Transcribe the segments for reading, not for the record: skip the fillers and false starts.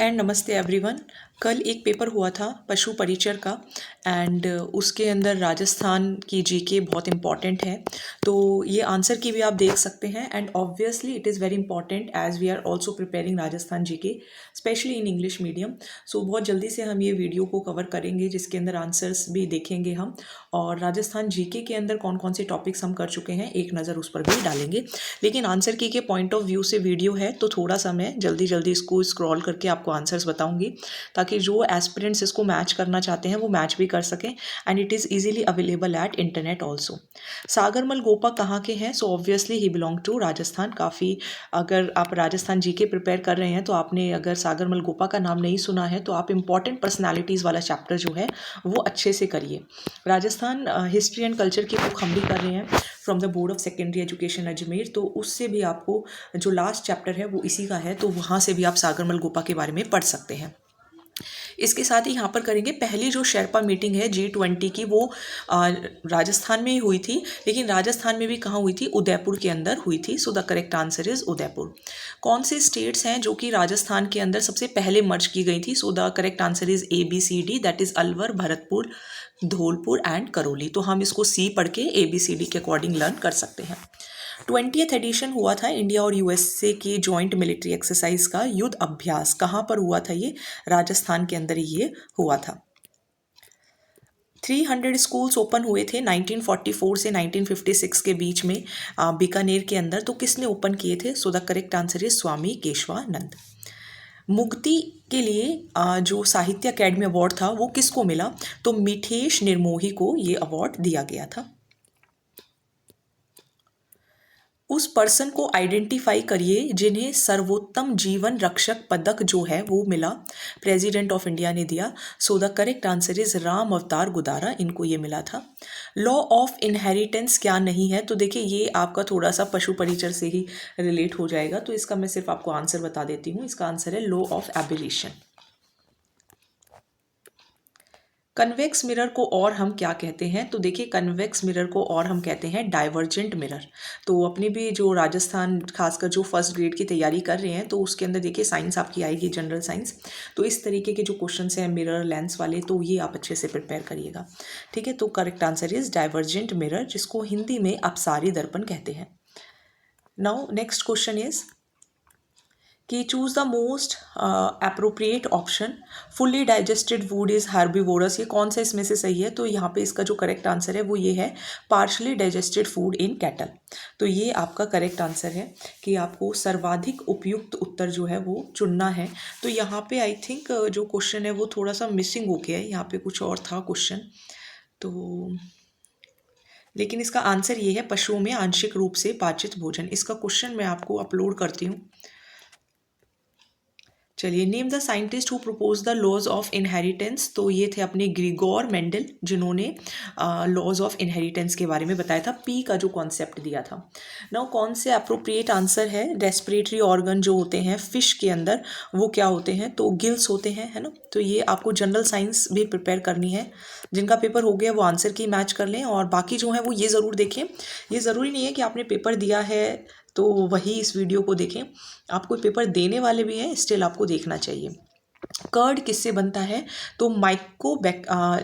And नमस्ते everyone. कल एक पेपर हुआ था पशु परिचर का एंड उसके अंदर राजस्थान की जीके बहुत इंपॉर्टेंट है। तो ये आंसर की भी आप देख सकते हैं and obviously it is very important as we are also preparing Rajasthan GK specially in English medium. So बहुत जल्दी से हम ये वीडियो को कवर करेंगे जिसके अंदर आंसर्स भी देखेंगे हम, और राजस्थान जीके के अंदर कौन कौन से टॉपिक्स हम कर चुके हैं एक नज़र उस पर भी डालेंगे। लेकिन आंसर की के पॉइंट ऑफ व्यू से वीडियो है तो थोड़ा सा मैं जल्दी जल्दी इसको स्क्रॉल करके आपको आंसर्स बताऊंगी ताकि जो एस्पिरेंट्स इसको मैच करना चाहते हैं वो मैच भी कर सकें and it is easily available at internet also. Sagarmal Gopa कहाँ के हैं? So obviously he belong to Rajasthan. काफ़ी, अगर आप राजस्थान जीके प्रिपेयर कर रहे हैं तो आपने अगर सागरमल गोपा का नाम नहीं सुना है तो आप इंपॉर्टेंट पर्सनैलिटीज़ वाला चैप्टर जो है वो अच्छे से करिए। राजस्थान हिस्ट्री एंड कल्चर की बुक हम भी कर रहे हैं from the board of secondary education Ajmer, तो उससे भी आपको जो लास्ट चैप्टर है वो इसी का है, तो वहाँ से भी आप सागरमल गोपा के बारे में पढ़ सकते हैं। इसके साथ ही यहाँ पर करेंगे पहली जो शेरपा मीटिंग है G20 की, वो राजस्थान में ही हुई थी, लेकिन राजस्थान में भी कहाँ हुई थी? उदयपुर के अंदर हुई थी। सो the correct answer is Udaipur. कौन से स्टेट्स हैं जो कि राजस्थान के अंदर सबसे पहले मर्ज की गई थी? सो the correct answer is ABCD, that is Alwar, Bharatpur, Dholpur and Karauli. तो हम इसको C पढ़ के ABCD के अकॉर्डिंग लर्न कर सकते हैं। 20th एडिशन हुआ था इंडिया और यूएसए की जॉइंट मिलिट्री एक्सरसाइज का युद्ध अभ्यास। कहाँ पर हुआ था ये? राजस्थान के अंदर ये हुआ था। 300 स्कूल्स ओपन हुए थे 1944 से 1956 के बीच में बीकानेर के अंदर। तो किसने ओपन किए थे? So the correct answer is Swami Keshavanand. मुक्ति के लिए जो साहित्य अकेडमी अवार्ड था वो किसको मिला? तो मिठेश निर्मोही को ये अवार्ड दिया गया था। उस पर्सन को आइडेंटिफाई करिए जिन्हें सर्वोत्तम जीवन रक्षक पदक जो है वो मिला, प्रेसिडेंट ऑफ इंडिया ने दिया। सो the correct answer is Ram अवतार गुदारा, इनको ये मिला था। लॉ ऑफ इनहेरिटेंस क्या नहीं है? तो देखिए ये आपका थोड़ा सा पशु परिचर से ही रिलेट हो जाएगा, तो इसका मैं सिर्फ आपको आंसर बता देती हूँ। इसका आंसर है लॉ ऑफ एबिलिशन। कन्वेक्स मिरर को और हम क्या कहते हैं? तो देखिए कन्वेक्स मिरर को और हम कहते हैं डाइवर्जेंट मिरर। तो अपनी भी जो राजस्थान खासकर जो फर्स्ट ग्रेड की तैयारी कर रहे हैं तो उसके अंदर देखिए साइंस आपकी आएगी, जनरल साइंस। तो इस तरीके के जो क्वेश्चन हैं मिरर लेंस वाले, तो ये आप अच्छे से प्रिपेयर करिएगा। ठीक है, तो correct answer is divergent mirror, जिसको हिंदी में अपसारी दर्पण कहते हैं। नाउ नेक्स्ट क्वेश्चन इज कि choose the most appropriate option. Fully digested food is herbivorous, ये कौन सा इसमें से सही है? तो यहाँ पे इसका जो करेक्ट आंसर है वो ये है, partially digested food in cattle. तो ये आपका करेक्ट आंसर है कि आपको सर्वाधिक उपयुक्त उत्तर जो है वो चुनना है। तो यहाँ पे आई थिंक जो क्वेश्चन है वो थोड़ा सा मिसिंग हो गया है, यहाँ पे कुछ और था क्वेश्चन, तो लेकिन इसका आंसर ये है पशुओं में आंशिक रूप से पाचित भोजन। इसका क्वेश्चन मैं आपको अपलोड करती हूँ। चलिए, name the scientist who propose the laws of inheritance. तो ये थे अपने ग्रिगोर मेंडल, जिन्होंने लॉज ऑफ इनहेरिटेंस के बारे में बताया था, पी का जो कॉन्सेप्ट दिया था। नाउ कौन से अप्रोप्रिएट आंसर है? रेस्पिरेटरी ऑर्गन जो होते हैं फिश के अंदर वो क्या होते हैं? तो गिल्स होते हैं, है ना। तो ये आपको जनरल साइंस भी प्रिपेयर करनी है। जिनका पेपर हो गया वो आंसर की मैच कर लें, और बाकी जो है वो ये ज़रूर देखें। ये ज़रूरी नहीं है कि आपने पेपर दिया है तो वही इस वीडियो को देखें, आपको पेपर देने वाले भी हैं, स्टिल आपको देखना चाहिए। कर्ड किससे बनता है? तो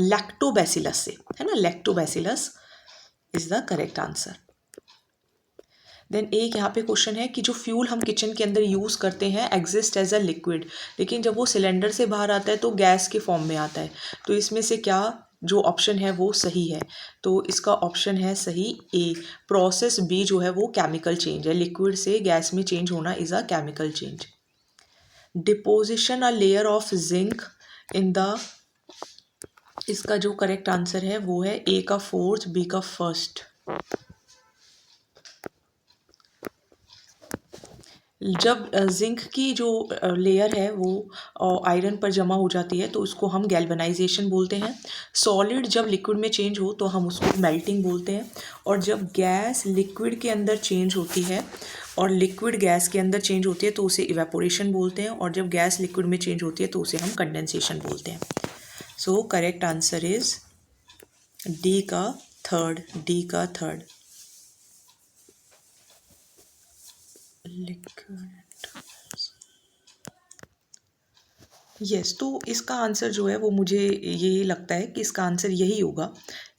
लैक्टोबैसिलस से, है ना। Lactobacillus is the correct answer. Then एक यहाँ पे क्वेश्चन है कि जो फ्यूल हम किचन के अंदर यूज़ करते हैं एग्जिस्ट एज अ लिक्विड, लेकिन जब वो सिलेंडर से बाहर आता है तो गैस के फॉर्म में आता है। तो इसमें से क्या जो ऑप्शन है वो सही है? तो इसका ऑप्शन है सही ए, प्रोसेस बी जो है वो केमिकल चेंज है। लिक्विड से गैस में चेंज होना is a chemical change. Deposition a layer of zinc in the, इसका जो करेक्ट आंसर है वो है ए का फोर्थ, बी का फर्स्ट। जब जिंक की जो लेयर है वो आयरन पर जमा हो जाती है तो उसको हम गैल्वेनाइजेशन बोलते हैं। सॉलिड जब लिक्विड में चेंज हो तो हम उसको मेल्टिंग बोलते हैं। और जब गैस लिक्विड के अंदर चेंज होती है और लिक्विड गैस के अंदर चेंज होती है तो उसे इवेपोरेशन बोलते हैं। और जब गैस लिक्विड में चेंज होती है तो उसे हम कंडेंसेशन बोलते हैं। So correct answer is D का थर्ड, डी का थर्ड। लिक्विड यस, तो इसका आंसर जो है वो मुझे ये लगता है कि इसका आंसर यही होगा।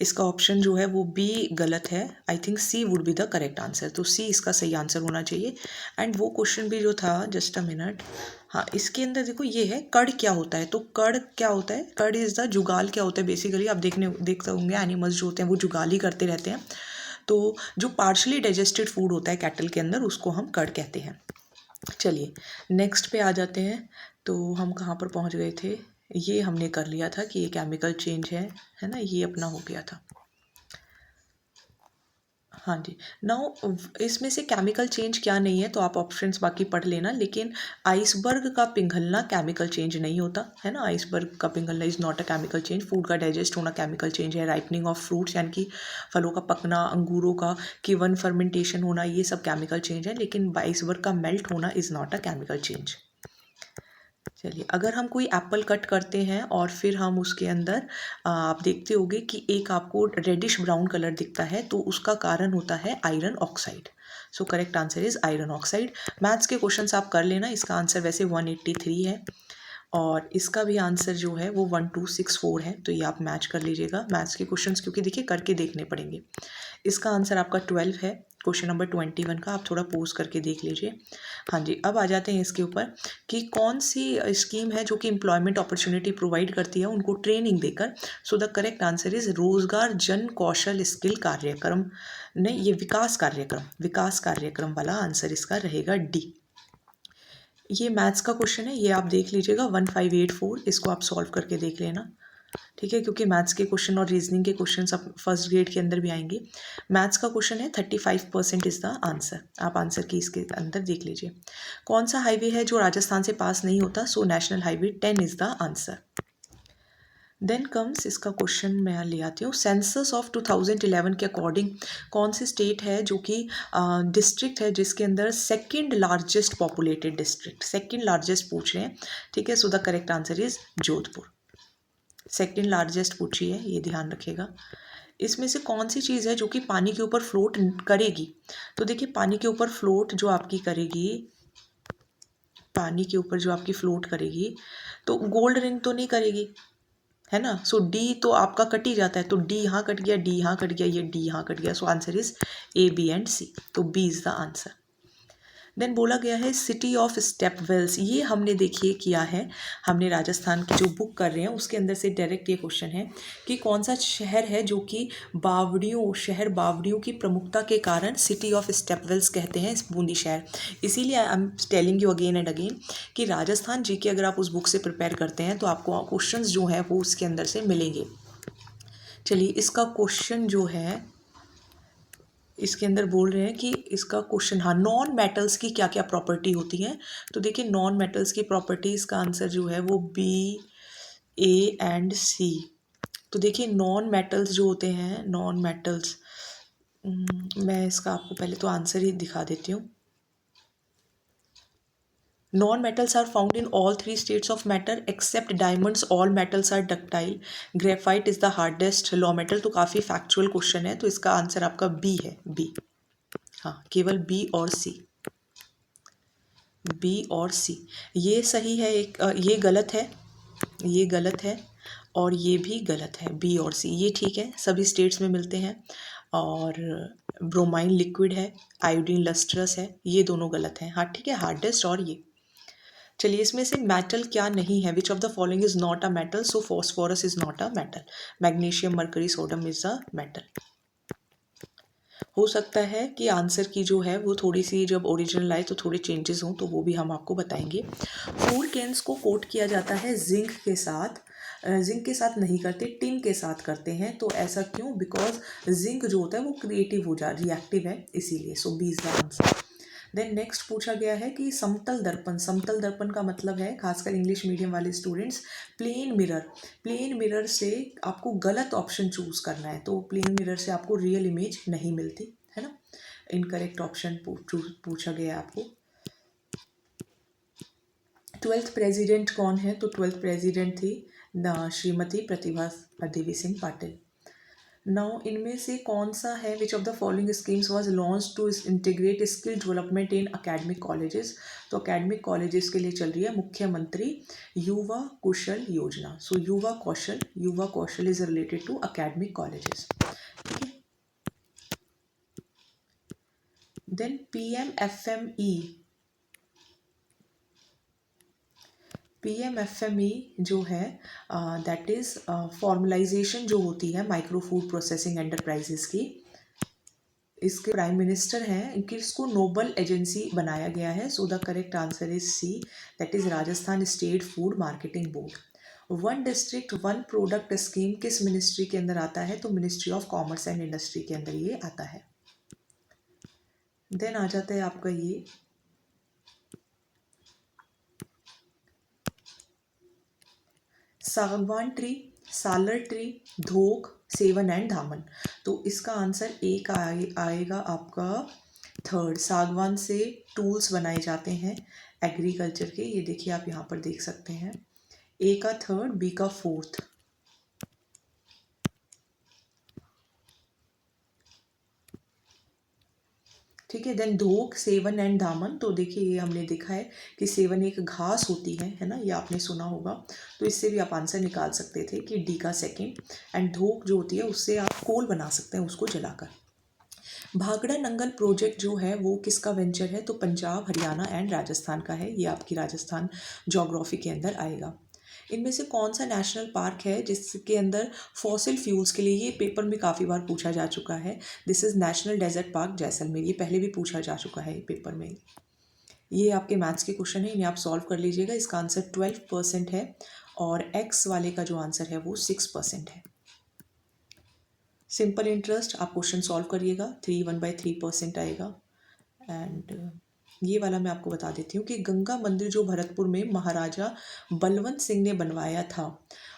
इसका ऑप्शन जो है वो बी गलत है। I think C would be the correct answer, तो सी इसका सही आंसर होना चाहिए। एंड वो क्वेश्चन भी जो था, जस्ट अ मिनट, हाँ इसके अंदर देखो ये है कड़ क्या होता है। तो कड़ क्या होता है, कड़ इज़ द जुगाल क्या होता है बेसिकली। आप देखते होंगे एनिमल्स जो होते हैं वो जुगाल ही करते रहते हैं। तो जो पार्शली डाइजेस्टेड फूड होता है कैटल के अंदर उसको हम कड़ कहते हैं। चलिए नेक्स्ट पे आ जाते हैं। तो हम कहाँ पर पहुँच गए थे, ये हमने कर लिया था कि ये केमिकल चेंज है ना, ये अपना हो गया था। हाँ जी। नाउ इसमें से केमिकल चेंज क्या नहीं है, तो आप ऑप्शंस बाकी पढ़ लेना। लेकिन आइसबर्ग का पिघलना केमिकल चेंज नहीं होता है ना। आइसबर्ग का पिघलना is not a chemical change. Food का डाइजेस्ट होना केमिकल चेंज है। राइपनिंग ऑफ फ्रूट्स यानी कि फलों का पकना, अंगूरों का कीवन फर्मेंटेशन होना, ये सब केमिकल चेंज है। लेकिन आइसबर्ग का मेल्ट होना is not a chemical change. चलिए, अगर हम कोई एप्पल कट करते हैं और फिर हम उसके अंदर आप देखते होंगे कि एक आपको रेडिश ब्राउन कलर दिखता है, तो उसका कारण होता है iron oxide. So correct answer is iron oxide. Maths के क्वेश्चंस आप कर लेना। इसका आंसर वैसे 183 है और इसका भी आंसर जो है वो 1264 है। तो ये आप मैच कर लीजिएगा मैथ्स के क्वेश्चंस, क्योंकि देखिए करके देखने पड़ेंगे। इसका आंसर आपका 12 है। क्वेश्चन नंबर 21 का आप थोड़ा पोज करके देख लीजिए। हाँ जी, अब आ जाते हैं इसके ऊपर कि कौन सी स्कीम है जो कि एम्प्लॉयमेंट अपॉर्चुनिटी प्रोवाइड करती है उनको ट्रेनिंग देकर। सो द करेक्ट आंसर इज रोजगार जन कौशल स्किल कार्यक्रम। नहीं, ये विकास कार्यक्रम वाला आंसर इसका रहेगा डी। ये मैथ्स का क्वेश्चन है, ये आप देख लीजिएगा 1584, इसको आप सॉल्व करके देख लेना। ठीक है, क्योंकि मैथ्स के क्वेश्चन और रीजनिंग के क्वेश्चन सब फर्स्ट ग्रेड के अंदर भी आएंगे। मैथ्स का क्वेश्चन है 35% इज द आंसर। आप आंसर की इसके अंदर देख लीजिए। कौन सा हाईवे है जो राजस्थान से पास नहीं होता। So national highway 10 is the answer. Then comes इसका क्वेश्चन मैं ले आती हूँ। सेंसस ऑफ 2011 के अकॉर्डिंग कौन सी स्टेट है जो कि डिस्ट्रिक्ट है जिसके अंदर second largest populated district, second largest पूछ रहे हैं। ठीक है, so the correct answer is Jodhpur. Second largest पूछी है, ये ध्यान रखेगा। इसमें से कौन सी चीज़ है जो कि पानी के ऊपर फ्लोट करेगी। तो देखिए पानी के ऊपर फ्लोट जो आपकी करेगी, पानी के ऊपर जो आपकी फ्लोट करेगी, तो गोल्ड रिंग तो नहीं करेगी, है ना। सो डी तो आपका कट ही जाता है। तो डी यहाँ कट गया, डी यहाँ कट गया, ये डी यहाँ कट गया। So answer is A, B and C. तो B is the answer. Then बोला गया है सिटी ऑफ स्टेप वेल्स। ये हमने देखिए किया है, हमने राजस्थान की जो बुक कर रहे हैं उसके अंदर से डायरेक्ट ये क्वेश्चन है कि कौन सा शहर है जो कि बावड़ियों की प्रमुखता के कारण सिटी ऑफ स्टेप वेल्स कहते हैं, इस बूंदी शहर। इसीलिए I am telling you again and again कि राजस्थान जीके अगर आप उस बुक से प्रिपेयर करते हैं तो आपको क्वेश्चंस जो है वो उसके अंदर से मिलेंगे। चलिए, इसका क्वेश्चन जो है इसके अंदर बोल रहे हैं कि इसका क्वेश्चन, हाँ, नॉन मेटल्स की क्या क्या प्रॉपर्टी होती है। तो देखिए नॉन मेटल्स की प्रॉपर्टीज़ का आंसर जो है वो बी, ए एंड सी। तो देखिए नॉन मेटल्स जो होते हैं, नॉन मेटल्स, मैं इसका आपको पहले तो आंसर ही दिखा देती हूँ। Non metals are found in all 3 states of matter except diamonds. All metals are ductile. Graphite is the hardest low metal. तो काफ़ी फैक्चुअल क्वेश्चन है, तो इसका आंसर आपका बी है, बी। हाँ, केवल बी और सी, बी और सी। ये सही है, एक ये गलत है, ये गलत है और ये भी गलत है। बी और सी ये ठीक है, सभी स्टेट्स में मिलते हैं। और ब्रोमाइन लिक्विड है, आयोडीन लस्ट्रस है, ये दोनों गलत हैं। हाँ ठीक है, हार्डेस्ट और ये। चलिए, इसमें से मेटल क्या नहीं है, which of the following is not a metal. So phosphorus is not a metal. Magnesium, mercury, sodium is a metal. हो सकता है कि आंसर की जो है वो थोड़ी सी जब ओरिजिनल आए तो थोड़े चेंजेस हों, तो वो भी हम आपको बताएंगे। फूड कैंस को कोट किया जाता है जिंक के साथ। जिंक के साथ नहीं करते, टिन के साथ करते हैं। तो ऐसा क्यों, बिकॉज जिंक जो होता है वो क्रिएटिव हो जा रिएक्टिव है, इसीलिए। So B is the answer. Then next पूछा गया है कि समतल दर्पण, समतल दर्पण का मतलब है, खासकर इंग्लिश मीडियम वाले students, plain mirror. Plain mirror से आपको गलत ऑप्शन चूज करना है। तो प्लेन मिरर से आपको रियल इमेज नहीं मिलती, है ना। इनकरेक्ट ऑप्शन पूछा गया है आपको। 12th प्रेसिडेंट कौन है। तो 12th प्रेसिडेंट थी श्रीमती प्रतिभा देवी सिंह पाटिल। नाउ इनमें से कौन सा है which of the following schemes was launch to integrate skill development in academic colleges. तो अकेडमिक कॉलेजेस के लिए चल रही है मुख्यमंत्री युवा कौशल योजना। So Yuva Kaushal is related to academic colleges. ठीक है। देन पीएमएफएमई जो है दैट इज फॉर्मलाइजेशन जो होती है माइक्रो फूड प्रोसेसिंग एंटरप्राइजेस की। इसके प्राइम मिनिस्टर हैं, इनकी इसको नोबल एजेंसी बनाया गया है। So the correct answer is C, that is Rajasthan state food marketing board. One district one product scheme किस मिनिस्ट्री के अंदर आता है? तो ministry of commerce and industry के अंदर ये आता है। देन आ जाता है आपका ये सागवान ट्री, सालर ट्री, धोक, सेवन एंड धामन। तो इसका आंसर एक आएगा आपका थर्ड। सागवान से टूल्स बनाए जाते हैं एग्रीकल्चर के। ये देखिए आप यहाँ पर देख सकते हैं, ए का थर्ड, बी का फोर्थ। ठीक है। देन धोक, सेवन एंड दामन। तो देखिए ये हमने देखा है कि सेवन एक घास होती है ना, ये आपने सुना होगा। तो इससे भी आप आंसर निकाल सकते थे कि डी का सेकंड। एंड धोक जो होती है उससे आप कोल बना सकते हैं उसको जलाकर। भाखड़ा नंगल प्रोजेक्ट जो है वो किसका वेंचर है? तो पंजाब, हरियाणा एंड राजस्थान का है। ये आपकी राजस्थान ज्योग्राफी के अंदर आएगा। इनमें से कौन सा नेशनल पार्क है जिसके अंदर फॉसिल फ्यूल्स के लिए, ये पेपर में काफ़ी बार पूछा जा चुका है, this is national desert park Jaisalmer. ये पहले भी पूछा जा चुका है पेपर में। ये आपके मैथ्स के क्वेश्चन है, इन्हें आप सॉल्व कर लीजिएगा। इसका आंसर 12% है और एक्स वाले का जो आंसर है वो 6% है। सिंपल इंटरेस्ट आप क्वेश्चन सॉल्व करिएगा, 1/3% आएगा। एंड ये वाला मैं आपको बता देती हूँ कि गंगा मंदिर जो भरतपुर में महाराजा बलवंत सिंह ने बनवाया था,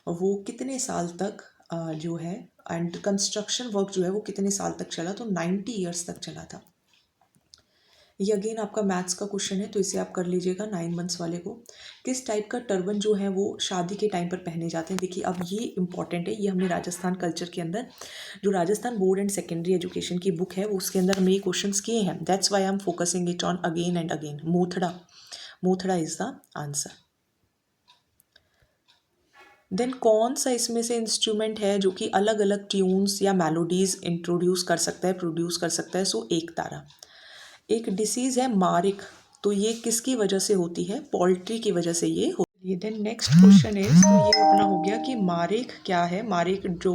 वो कितने साल तक जो है, एंड कंस्ट्रक्शन वर्क जो है वो कितने साल तक चला? तो 90 ईयर्स तक चला था। ये अगेन आपका मैथ्स का क्वेश्चन है, तो इसे आप कर लीजिएगा 9 मंथ्स वाले को। किस टाइप का टर्बन जो है वो शादी के टाइम पर पहने जाते हैं? देखिए अब ये इंपॉर्टेंट है, ये हमने राजस्थान कल्चर के अंदर जो Rajasthan board and secondary education की बुक है वो उसके अंदर हमने ये क्वेश्चन किए हैं। That's why I am focusing it on again and again. Mothda is the answer. Then कौन सा इसमें से इंस्ट्रूमेंट है जो कि अलग अलग ट्यून्स या मेलोडीज इंट्रोड्यूस कर सकता है, प्रोड्यूस कर सकता है? सो एक तारा। एक डिसीज़ है मारिक, तो ये किसकी वजह से होती है? पोल्ट्री की वजह से ये होती है। देन नेक्स्ट क्वेश्चन इज, तो ये अपना हो गया कि मारिक क्या है। मारिक जो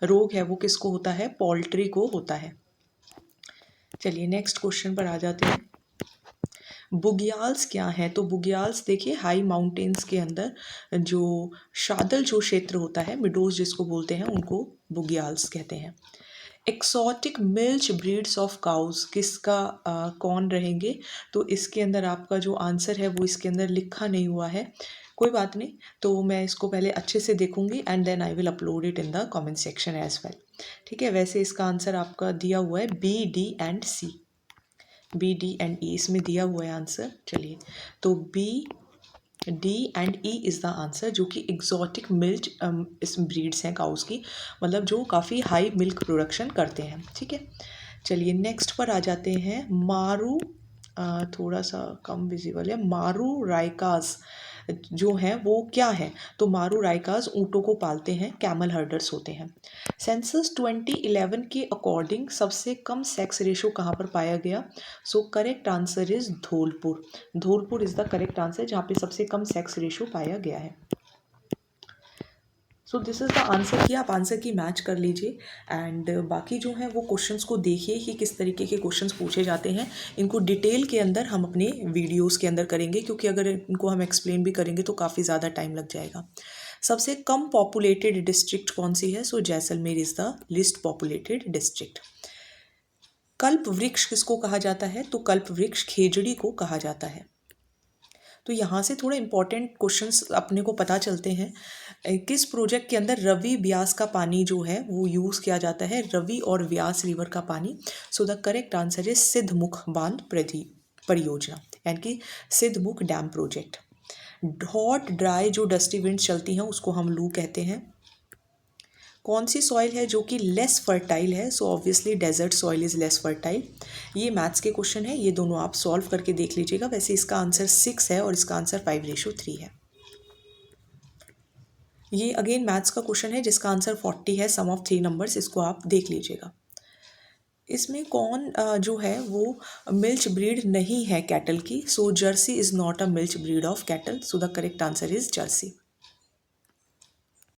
रोग है वो किसको होता है? पोल्ट्री को होता है। चलिए नेक्स्ट क्वेश्चन पर आ जाते हैं। बुग्याल्स क्या है? तो बुग्याल्स देखिए हाई माउंटेन्स के अंदर जो शादल जो क्षेत्र होता है, मिडोज जिसको बोलते हैं, उनको बुग्याल्स कहते हैं। Exotic milch breeds of cows किसका कौन रहेंगे? तो इसके अंदर आपका जो आंसर है वो इसके अंदर लिखा नहीं हुआ है, कोई बात नहीं, तो मैं इसको पहले अच्छे से देखूंगी and then I will upload it in the comment section as well. ठीक है। वैसे इसका आंसर आपका दिया हुआ है B, D and C. B, D and E इसमें दिया हुआ है आंसर। चलिए, तो B, D and E is the answer, जो कि एग्जॉटिक मिल्च इस ब्रीड्स हैं काउस की, मतलब जो काफ़ी हाई मिल्क प्रोडक्शन करते हैं। ठीक है। चलिए नेक्स्ट पर आ जाते हैं। मारू थोड़ा सा कम विजिबल है। मारू रायकास जो है वो क्या है? तो मारू रायकास ऊँटों को पालते हैं, कैमल हर्डर्स होते हैं। सेंसस 2011 के अकॉर्डिंग सबसे कम सेक्स रेशो कहाँ पर पाया गया? So correct answer is Dholpur. Dholpur is the correct answer जहाँ पे सबसे कम सेक्स रेशो पाया गया है। So this is the answer कि आप आंसर की मैच कर लीजिए एंड बाकी जो है वो क्वेश्चंस को देखिए कि किस तरीके के क्वेश्चंस पूछे जाते हैं। इनको डिटेल के अंदर हम अपने वीडियोस के अंदर करेंगे, क्योंकि अगर इनको हम एक्सप्लेन भी करेंगे तो काफ़ी ज़्यादा टाइम लग जाएगा। सबसे कम पॉपुलेटेड डिस्ट्रिक्ट कौन सी है? So Jaisalmer is the least populated district. कल्प वृक्ष किसको कहा जाता है? तो कल्प वृक्ष खेजड़ी को कहा जाता है। तो यहाँ से थोड़े इंपॉर्टेंट क्वेश्चंस अपने को पता चलते हैं। किस प्रोजेक्ट के अंदर रवि ब्यास का पानी जो है वो यूज़ किया जाता है? रवि और व्यास रिवर का पानी। सो the correct answer is Sidhmukh बांध परियोजना, यानी कि Sidhmukh dam project. Hot dry जो डस्टी विंड्स चलती हैं उसको हम लू कहते हैं। कौन सी सॉइल है जो कि लेस फर्टाइल है? So obviously desert soil is less fertile. ये मैथ्स के क्वेश्चन है, ये दोनों आप सॉल्व करके देख लीजिएगा। वैसे इसका आंसर 6 है और इसका आंसर 5:3 है। ये अगेन मैथ्स का क्वेश्चन है जिसका आंसर 40 है, सम ऑफ 3 नंबर्स, इसको आप देख लीजिएगा। इसमें कौन जो है वो मिल्च ब्रीड नहीं है कैटल की? So Jersey is not a milch breed of cattle, so the correct answer is Jersey.